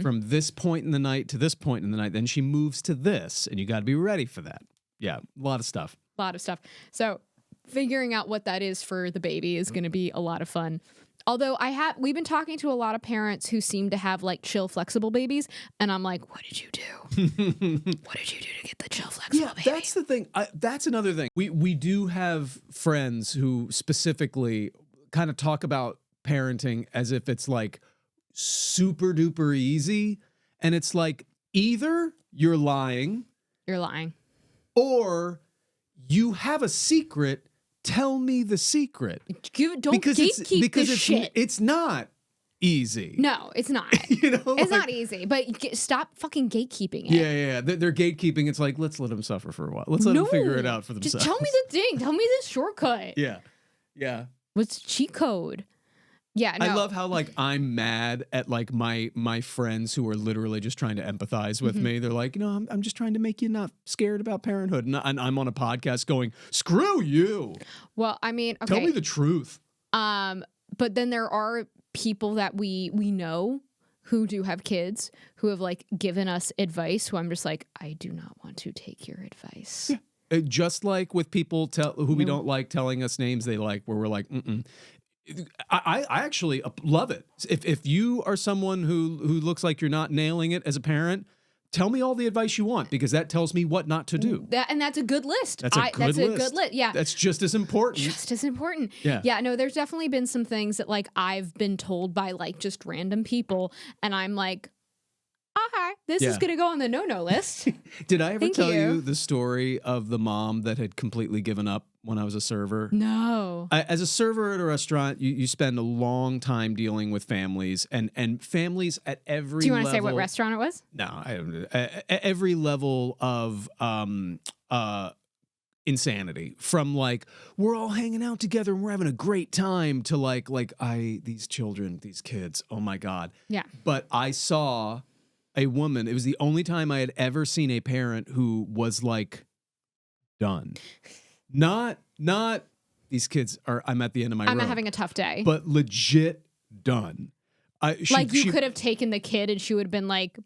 from this point in the night to this point in the night. Then she moves to this, and you got to be ready for that. Yeah, a lot of stuff. A lot of stuff. So figuring out what that is for the baby is going to be a lot of fun. Although we've been talking to a lot of parents who seem to have like chill, flexible babies, and I'm like, what did you do? What did you do to get the chill, flexible baby? That's the thing. That's another thing. We do have friends who specifically kind of talk about parenting as if it's like super duper easy, and it's like either you're lying You're lying. or you have a secret. Tell me the secret. Don't gatekeep this shit. It's not easy. No, it's not. It's It's not easy, but stop fucking gatekeeping it. Yeah. They're gatekeeping. It's like, let's let them suffer for a while. Let's let them figure it out for themselves. Just tell me the thing. Tell me the shortcut. Yeah. What's cheat code? Yeah, no. I love how like I'm mad at like my friends who are literally just trying to empathize with me. They're like, I'm just trying to make you not scared about parenthood. And I'm on a podcast going, screw you. Well, I mean, okay. Tell me the truth. But then there are people that we know who do have kids who have like given us advice who I'm just like, I do not want to take your advice. Just like with people who we don't like telling us names they like, where we're like, mm-mm. I actually love it. If you are someone who looks like you're not nailing it as a parent, tell me all the advice you want, because that tells me what not to do. That's a good list. That's a good list. Yeah. That's just as important. Just as important. Yeah. Yeah, no, there's definitely been some things that like I've been told by like just random people, and I'm like, okay, this is going to go on the no-no list. Did I ever Thank tell you. you the story of the mom that had completely given up when I was a server? No. As a server at a restaurant, you spend a long time dealing with families and families at every level. Do you want to say what restaurant it was? No, I don't. At every level of insanity, from like we're all hanging out together and we're having a great time to like these children, these kids, oh my God. Yeah. But I saw a woman. It was the only time I had ever seen a parent who was like done. Not these kids are. I'm at the end of my rope. I'm having a tough day. But legit done. You could have taken the kid and she would have been like,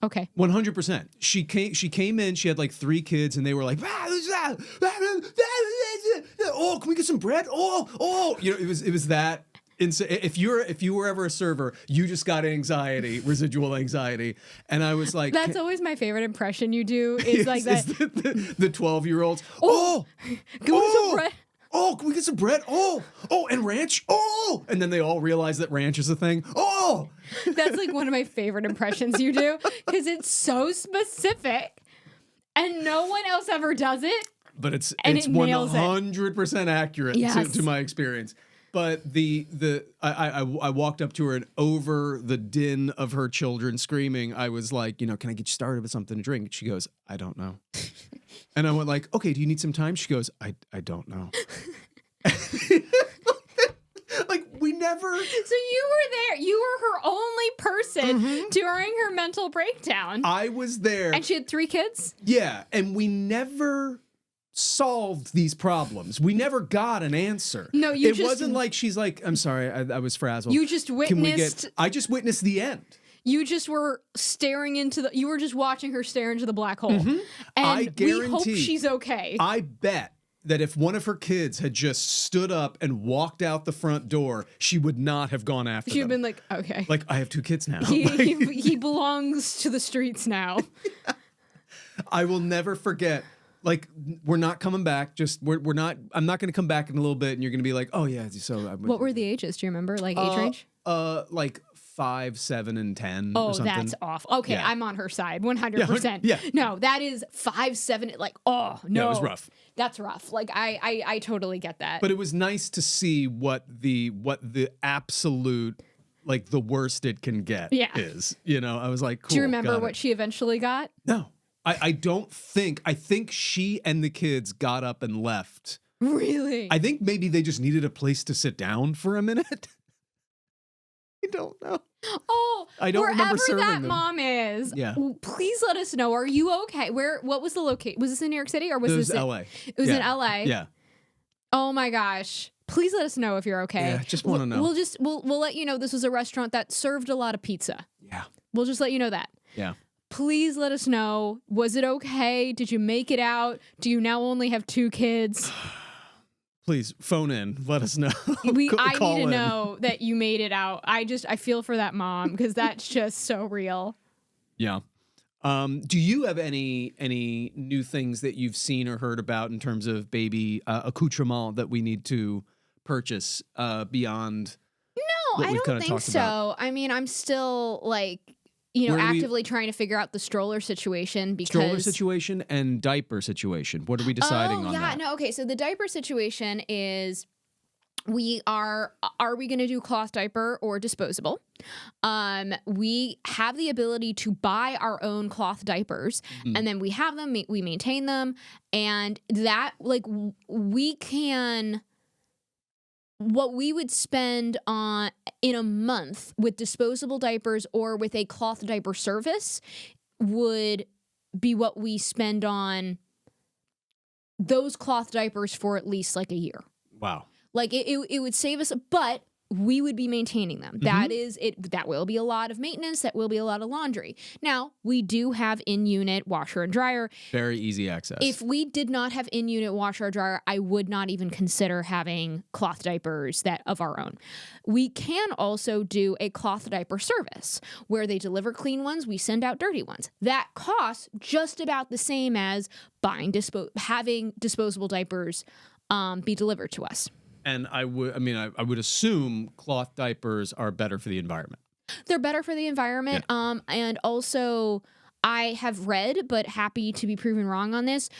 okay. 100%. She came in. She had like 3 kids, and they were like, "Oh, can we get some bread? Oh!" You know, it was that. If you were ever a server, you just got anxiety, residual anxiety, and I was like, that's always my favorite impression you do. Is like that. The 12-year-olds. Can we get some bread? Oh, can we get some bread? Oh, and ranch. Oh, and then they all realize that ranch is a thing. Oh, that's like one of my favorite impressions you do, because it's so specific, and no one else ever does it. But it's nails it. 100% accurate Yes. to my experience. But I walked up to her, and over the din of her children screaming, I was like, can I get you started with something to drink? She goes, I don't know. And I went like, okay, do you need some time? She goes, I don't know. Like, we never. So you were there. You were her only person during her mental breakdown. I was there. And she had 3 kids? Yeah. And we never solved these problems. We never got an answer. No, it wasn't like she's like, I'm sorry, I was frazzled. You just witnessed. I just witnessed the end. You just were staring into you were just watching her stare into the black hole. And I guarantee, we hope she's okay. I bet that if one of her kids had just stood up and walked out the front door, she would not have gone after She'd them. been like, okay. Like, I have 2 kids now. He belongs to the streets now. I will never forget. Like, we're not coming back. We're not. I'm not going to come back in a little bit, and you're going to be like, oh yeah. So what were the ages? Do you remember? Like age range? Like 5, 7, and 10. Oh, or something. that's awful. Okay, Yeah. I'm on her side, 100%. Yeah. No, that is 5, 7. Like, oh no, Yeah, it was rough. That's rough. Like, I totally get that. But it was nice to see what the absolute, like, the worst it can get is. I was like, cool. Do you remember what she eventually got? No. I don't think. I think she and the kids got up and left. Really? I think maybe they just needed a place to sit down for a minute. I don't know. Oh, I don't remember wherever serving that them. mom is, Yeah. please let us know. Are you okay? What was the location? Was this in New York City or was this LA? It was in LA. Yeah. Oh my gosh. Please let us know if you're okay. Yeah, just want to know. We'll let you know this was a restaurant that served a lot of pizza. Yeah. We'll just let you know that. Yeah. Please let us know. Was it okay? Did you make it out? Do you now only have 2 kids? Please phone in. Let us know. I need Call to in. know that you made it out. I feel for that mom, because that's just so real. Yeah. Do you have any new things that you've seen or heard about in terms of baby accoutrement that we need to purchase beyond? No, what I we've don't kinda think talked so. about? I mean, I'm still like, Where do we- actively trying to figure out the stroller situation, because Stroller situation and diaper situation. What are we deciding on that? No, okay. So the diaper situation is, are we going to do cloth diaper or disposable? We have the ability to buy our own cloth diapers, and then we have them, we maintain them, and that, like, we can, what we would spend on in a month with disposable diapers or with a cloth diaper service would be what we spend on those cloth diapers for at least like a year. Wow. Like, it would save us, but we would be maintaining them. That is it. That will be a lot of maintenance. That will be a lot of laundry. Now, we do have in-unit washer and dryer. Very easy access. If we did not have in-unit washer or dryer, I would not even consider having cloth diapers that of our own. We can also do a cloth diaper service where they deliver clean ones, we send out dirty ones. That costs just about the same as having disposable diapers be delivered to us. And I would assume cloth diapers are better for the environment. They're better for the environment. And also I have read, but happy to be proven wrong on this,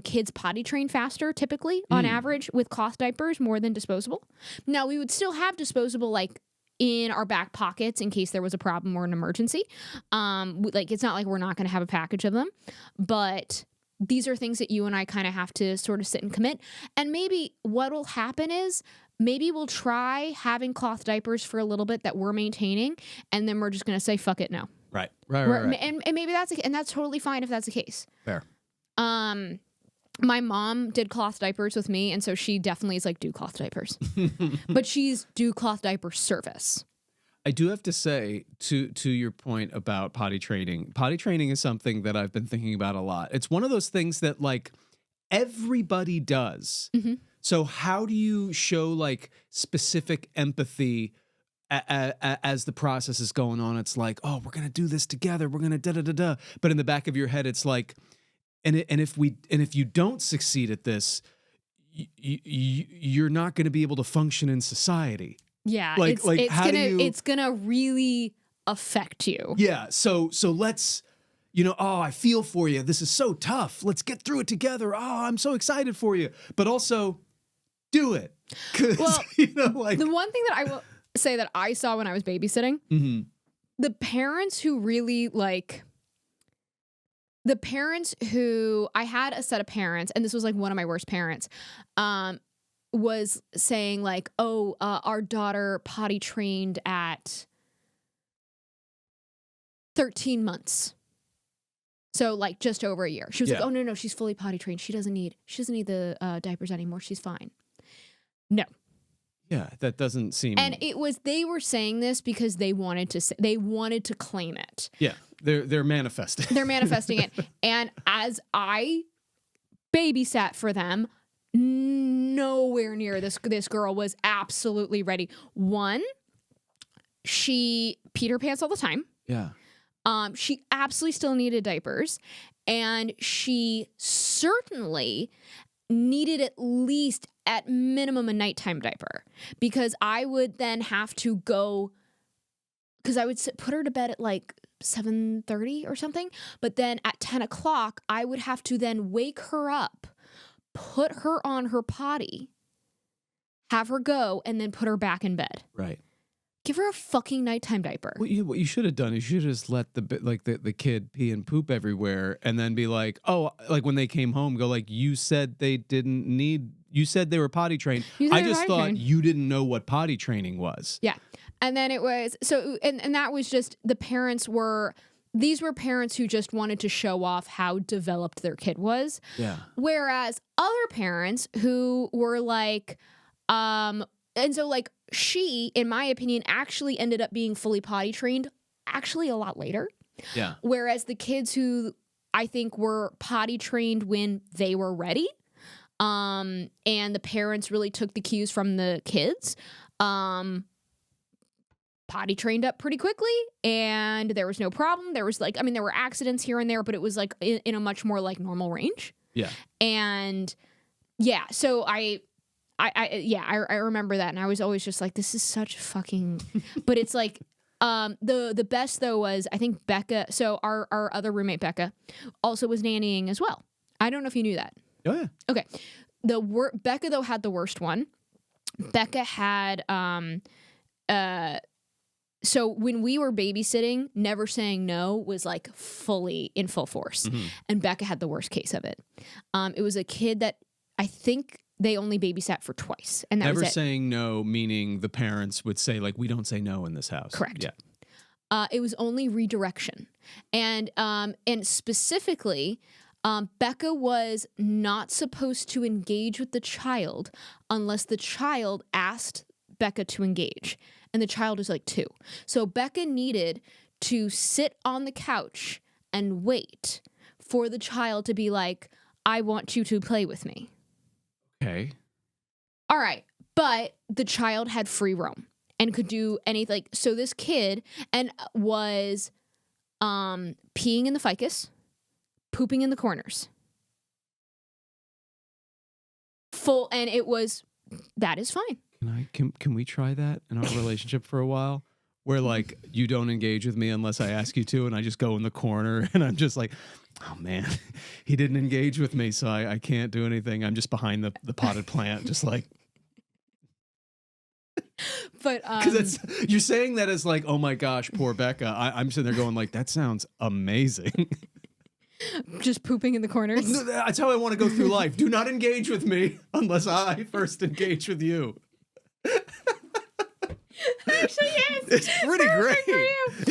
kids potty train faster typically on average with cloth diapers more than disposable. Now we would still have disposable like in our back pockets in case there was a problem or an emergency. Like it's not like we're not going to have a package of them, but these are things that you and I kind of have to sort of sit and commit. And maybe what will happen is maybe we'll try having cloth diapers for a little bit that we're maintaining, and then we're just going to say, fuck it, no. Right. And maybe that's totally fine if that's the case. Fair. My mom did cloth diapers with me, and so she definitely is like, do cloth diapers. But she's do cloth diaper service. I do have to say, to your point about potty training is something that I've been thinking about a lot. It's one of those things that like everybody does. So how do you show like specific empathy as the process is going on? It's like, oh, we're gonna do this together. We're gonna da da da da. But in the back of your head, it's like, and if you don't succeed at this, you're not going to be able to function in society. Yeah, it's gonna really affect you. Yeah, so let's, I feel for you. This is so tough. Let's get through it together. Oh, I'm so excited for you. But also, do it. Well, the one thing that I will say that I saw when I was babysitting, the parents who really like. The parents who I had a set of parents, and this was like one of my worst parents, was saying like, oh, our daughter potty trained at 13 months. So like just over a year. She was like, oh no, she's fully potty trained. She doesn't need the diapers anymore. She's fine. No. Yeah, that doesn't seem. And they were saying this because they wanted to claim it. Yeah, they're manifesting. They're manifesting it. And as I babysat for them, nowhere near this girl was absolutely ready. One, she peed her pants all the time. Yeah. She absolutely still needed diapers, and she certainly needed at least at minimum a nighttime diaper, because I would then have to go, because I would put her to bed at like 7:30 or something, but then at 10 o'clock I would have to then wake her up, put her on her potty, have her go, and then put her back in bed. Right. Give her a fucking nighttime diaper. What you should have done is you should have just let the kid pee and poop everywhere, and then be like, oh, like when they came home, go like, you said they were potty trained. I just thought you didn't know what potty training was. Yeah. And then it was, so, and that was just, these were parents who just wanted to show off how developed their kid was. Yeah. Whereas other parents who were like, and so like she, in my opinion, actually ended up being fully potty trained actually a lot later. Yeah. Whereas the kids who I think were potty trained when they were ready, and the parents really took the cues from the kids, potty trained up pretty quickly, and there was no problem. There was like, I mean, there were accidents here and there, but it was like in a much more like normal range. Yeah. And yeah, so I remember that, and I was always just like, this is such fucking, but it's like, the best though was, I think Becca, so our other roommate Becca also was nannying as well. I don't know if you knew that. Oh yeah. Okay. Becca though had the worst one. Becca had, so when we were babysitting, never saying no was like fully in full force. Mm-hmm. And Becca had the worst case of it. It was a kid that I think they only babysat for twice. And that never was it. Saying no, meaning the parents would say like, we don't say no in this house. Correct. Yeah. It was only redirection. And specifically, Becca was not supposed to engage with the child unless the child asked Becca to engage. And the child was like 2. So Becca needed to sit on the couch and wait for the child to be like, I want you to play with me. Okay. All right. But the child had free roam and could do anything. Like, so this kid was peeing in the ficus, pooping in the corners. And it was, that is fine. Can we try that in our relationship for a while? Where like you don't engage with me unless I ask you to, and I just go in the corner and I'm just like, oh man, he didn't engage with me, so I can't do anything. I'm just behind the potted plant, just like. But because you're saying that as like, oh my gosh, poor Becca. I'm sitting there going like, that sounds amazing. Just pooping in the corners. That's how I want to go through life. Do not engage with me unless I first engage with you. Actually is. It's pretty Perfect great.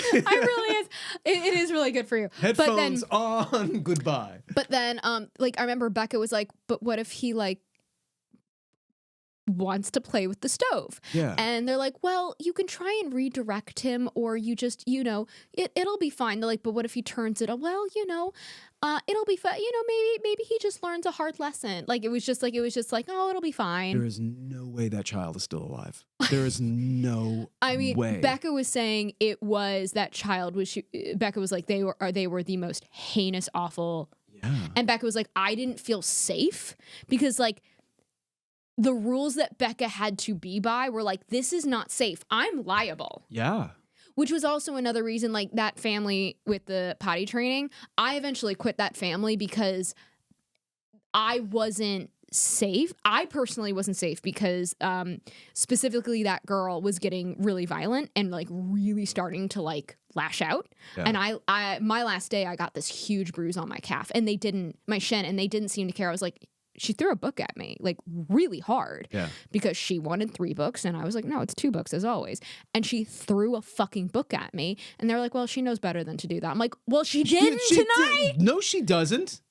for you. I really is. It is really good for you. Headphones on. Goodbye. But then, like I remember Becca was like, "But what if he like wants to play with the stove?" Yeah. And they're like, "Well, you can try and redirect him, or you just, it'll be fine." They're like, "But what if he turns it? Well, it'll be fine. Maybe he just learns a hard lesson." Like it was just like, "Oh, it'll be fine." There is no way that child is still alive. There is no I mean, way. Becca was saying it was that child Becca was like, they were the most heinous, awful. Yeah. And Becca was like, I didn't feel safe because like the rules that Becca had to be by were like, this is not safe. I'm liable. Yeah. Which was also another reason, like that family with the potty training, I eventually quit that family because I wasn't safe. I personally wasn't safe because specifically that girl was getting really violent and like really starting to like lash out. Yeah. And I my last day I got this huge bruise on my calf and my shin, and they didn't seem to care. I was like, she threw a book at me like really hard because she wanted 3 books and I was like, no, it's 2 books as always. And she threw a fucking book at me and they're like, well, she knows better than to do that. I'm like, well, she didn't tonight. No, she doesn't.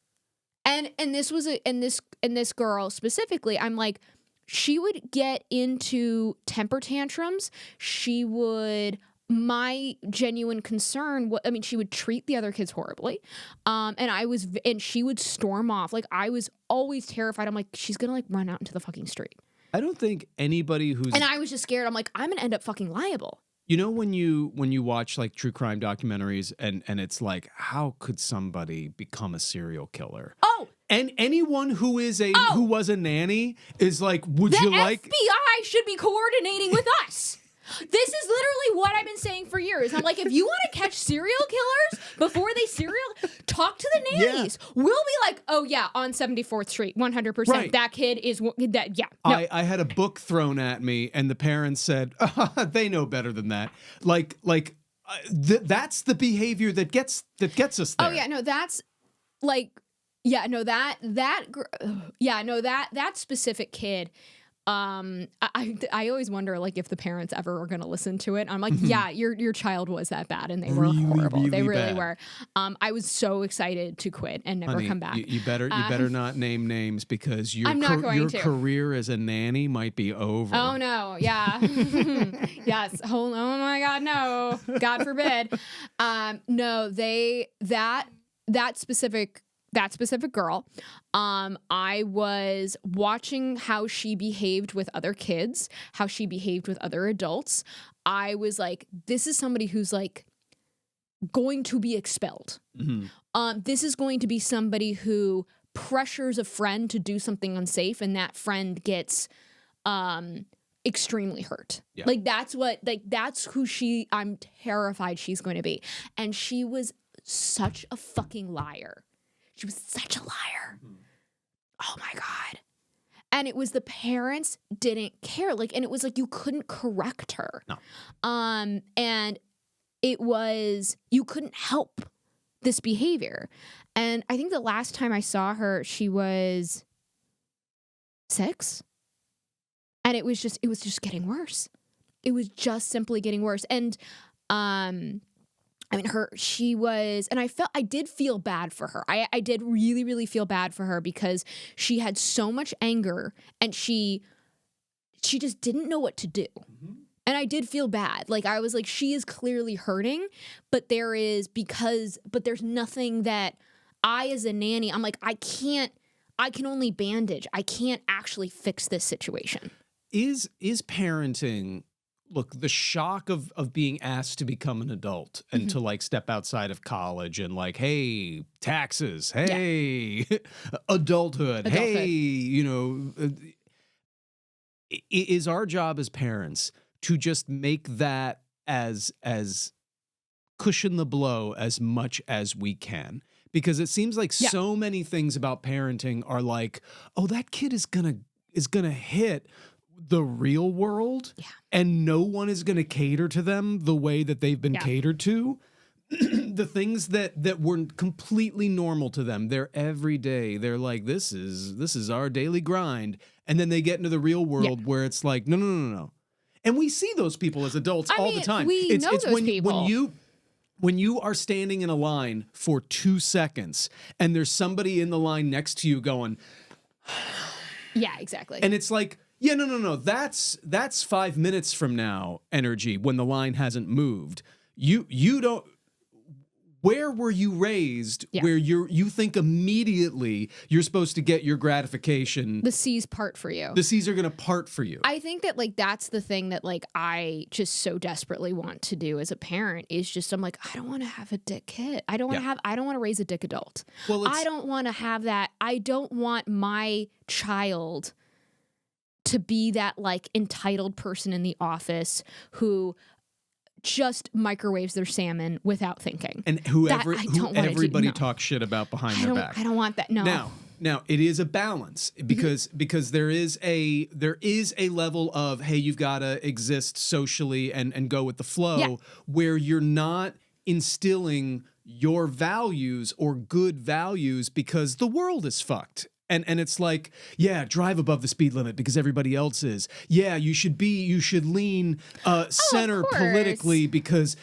And this girl specifically, I'm like, she would get into temper tantrums. She would, my genuine concern, she would treat the other kids horribly. And she would storm off. Like I was always terrified. I'm like, she's going to like run out into the fucking street. I don't think anybody who's... And I was just scared. I'm like, I'm going to end up fucking liable. You know, when you watch like true crime documentaries and it's like, how could somebody become a serial killer? Oh, and anyone who was a nanny is like, would you like... The FBI should be coordinating with us. This is literally what I've been saying for years. I'm like, if you want to catch serial killers before they talk to the nannies. Yeah. We'll be like, oh yeah, on 74th Street, 100%. Right. That kid is that. Yeah. No. I had a book thrown at me, and the parents said, they know better than that. That's the behavior that gets us there. Oh yeah, no, that's like, yeah, no, that specific kid. I always wonder like if the parents ever are going to listen to it. I'm like, yeah, your child was that bad and they were horrible. Really they really were. I was so excited to quit and never come back. You better not name names because your career as a nanny might be over. Oh no, yeah. Yes. Oh my God, no. God forbid. No, that specific girl, I was watching how she behaved with other kids, how she behaved with other adults. I was like, this is somebody who's like going to be expelled. Mm-hmm. This is going to be somebody who pressures a friend to do something unsafe and that friend gets extremely hurt. Yeah. That's who I'm terrified she's going to be. And she was such a fucking liar. She was such a liar. Mm-hmm. Oh my God. And it was the parents didn't care. And it was like you couldn't correct her. No. And it was, you couldn't help this behavior. And I think the last time I saw her, she was 6. And it was just getting worse. It was just simply getting worse. And she was, and I did feel bad for her. I did really, really feel bad for her because she had so much anger and she she just didn't know what to do. And I did feel bad. Like, I was like, she is clearly hurting, but there's nothing that I, as a nanny, I'm like, I can only bandage. I can't actually fix this situation. Is parenting, look, the shock of being asked to become an adult and to like step outside of college and like, hey, taxes, hey, adulthood, hey, you know, is our job as parents to just make that as cushion the blow as much as we can. Because it seems like so many things about parenting are like, oh, that kid is gonna hit the real world and no one is gonna cater to them the way that they've been catered to. The things that were completely normal to them, they're every day. They're like, this is our daily grind. And then they get into the real world where it's like, no. And we see those people as adults all the time. We know those people. When you are standing in a line for 2 seconds and there's somebody in the line next to you going, yeah, exactly. And it's like, yeah, no. That's 5 minutes from now energy when the line hasn't moved. You don't. Where were you raised where you think immediately you're supposed to get your gratification? The seas part for you. The seas are going to part for you. I think that like that's the thing that like I just so desperately want to do as a parent is just I'm like, I don't want to have a dick kid. I don't want to raise a dick adult. Well, I don't want to have that. I don't want my child to be that like entitled person in the office who just microwaves their salmon without thinking. And who everybody talks shit about behind their back. I don't want that. No. Now it is a balance because there is a level of, hey, you've got to exist socially and go with the flow where you're not instilling your values or good values because the world is fucked. And it's like, yeah, drive above the speed limit because everybody else is. Yeah, you should lean center politically because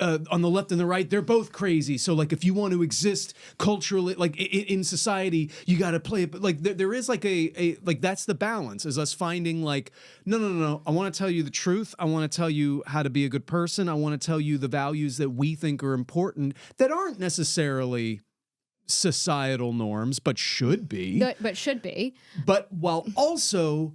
on the left and the right, they're both crazy. So like if you want to exist culturally, like in society, you got to play it. But like there is like a like that's the balance is us finding like, no. I want to tell you the truth. I want to tell you how to be a good person. I want to tell you the values that we think are important that aren't necessarily societal norms, but should be. But while also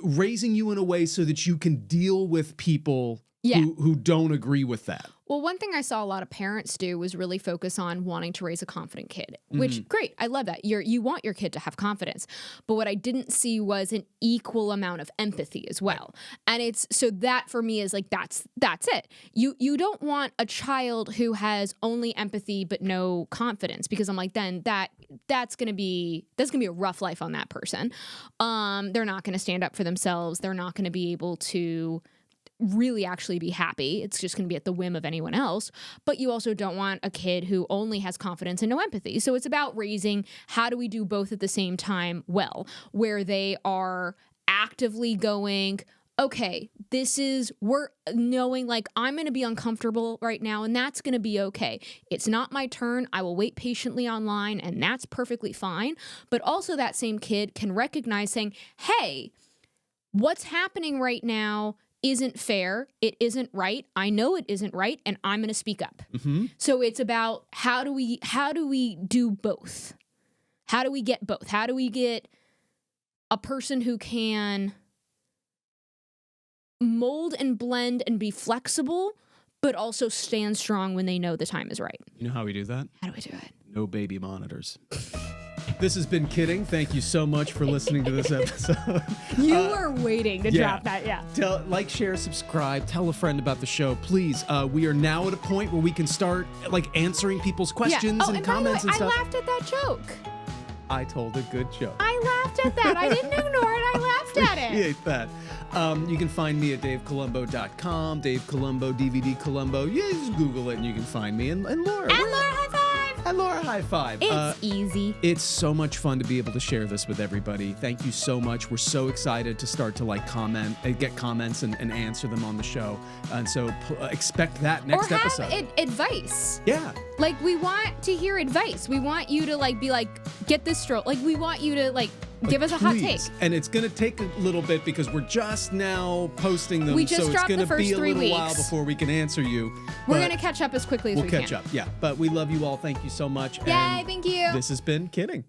raising you in a way so that you can deal with people who don't agree with that. Well, one thing I saw a lot of parents do was really focus on wanting to raise a confident kid, which great. I love that. You want your kid to have confidence. But what I didn't see was an equal amount of empathy as well. And it's so that for me is like that's it. You don't want a child who has only empathy but no confidence because I'm like then that's going to be a rough life on that person. They're not going to stand up for themselves. They're not going to be able to really actually be happy. It's just going to be at the whim of anyone else. But you also don't want a kid who only has confidence and no empathy. So it's about raising how do we do both at the same time well, where they are actively going, okay, we're knowing like I'm going to be uncomfortable right now and that's going to be okay. It's not my turn. I will wait patiently online and that's perfectly fine. But also that same kid can recognize saying, hey, what's happening right now isn't fair. It isn't right. I know it isn't right, and I'm going to speak up. Mm-hmm. So it's about how do we do both? How do we get both? How do we get a person who can mold and blend and be flexible, but also stand strong when they know the time is right? You know how we do that? How do we do it? No baby monitors. This has been Kidding. Thank you so much for listening to this episode. You were waiting to drop that, Like, share, subscribe, tell a friend about the show, please. We are now at a point where we can start like answering people's questions and comments and stuff. I laughed at that joke. I told a good joke. I laughed at that. I didn't ignore it. I laughed at it. Appreciate that. You can find me at davecolumbo.com, Dave Columbo, DVD Columbo. Yeah, just Google it and you can find me. And Laura. And Laura, high five. And Laura, high five. It's easy. It's so much fun to be able to share this with everybody. Thank you so much. We're so excited to start to like comment, get comments and answer them on the show. And so expect that next episode. Or have advice. Yeah. Like we want to hear advice. We want you to like be like, get this stroke. Like we want you to like Give us a hot take. Please. And it's going to take a little bit because we're just now posting them. We just so it's dropped going the to first be a 3 little while weeks. before we can answer you. We're but going to catch up as quickly as we'll we catch can. up. Yeah. But we love you all. Thank you so much. Yay, And thank you. This has been Kidding.